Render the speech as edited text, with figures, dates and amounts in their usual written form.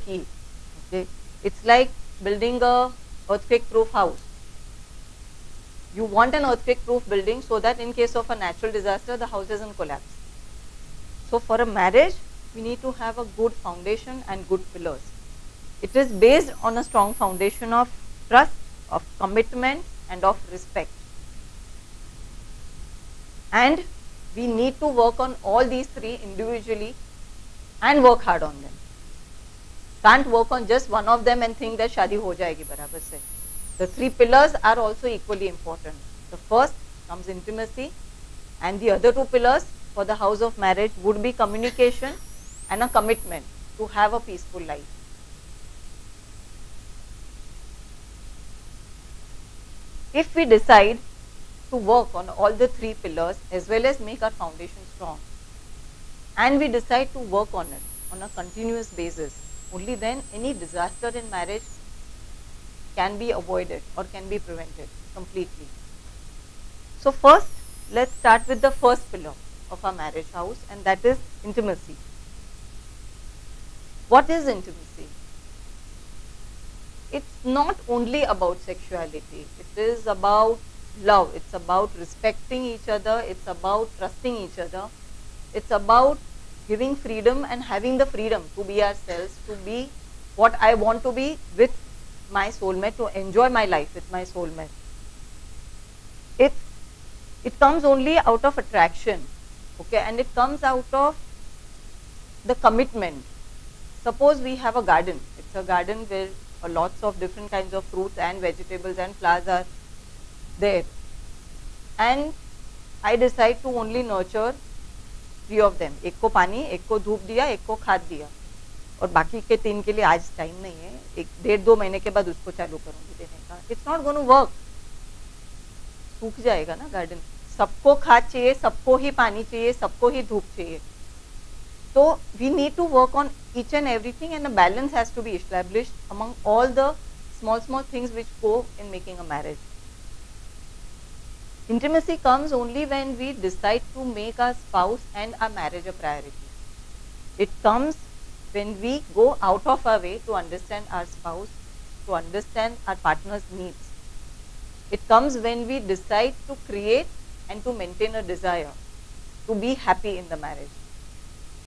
key. Okay, it's like building a earthquake-proof house. You want an earthquake-proof building so that in case of a natural disaster, the house doesn't collapse. So for a marriage, we need to have a good foundation and good pillars. It is based on a strong foundation of trust, of commitment, and of respect. And we need to work on all these three individually and work hard on them. Can't work on just one of them and think that shadi ho jayegi barabar se. The three pillars are also equally important. The first comes intimacy, and the other two pillars for the house of marriage would be communication and a commitment to have a peaceful life. If we decide to work on all the three pillars as well as make our foundation strong, and we decide to work on it on a continuous basis, only then any disaster in marriage can be avoided or can be prevented completely. So first, let's start with the first pillar of our marriage house, and that is intimacy. What is intimacy? It's not only about sexuality, it is about love, it's about respecting each other, it's about trusting each other, it's about giving freedom and having the freedom to be ourselves, to be what I want to be with my soulmate, to enjoy my life with my soulmate. It comes only out of attraction, okay, and it comes out of the commitment. Suppose we have a garden, it's a garden where lots of different kinds of fruits and vegetables and flowers are there, and I decide to only nurture 3 of them. एक को पानी, एक को धूप दिया, एक को खाद दिया, और बाकी के 3 के लिए आज टाइम नहीं है, 1-1.5-2 महीने के बाद उसको चालू करूंगी देने का. It's not going to work, सूख जाएगा ना गार्डन. सबको खाद चाहिए, सबको ही पानी चाहिए, सबको ही धूप चाहिए. So we need to work on each and everything, and a balance has to be established among all the small things which go in making a marriage. Intimacy comes only when we decide to make our spouse and our marriage a priority. It comes when we go out of our way to understand our spouse, to understand our partner's needs. It comes when we decide to create and to maintain a desire to be happy in the marriage.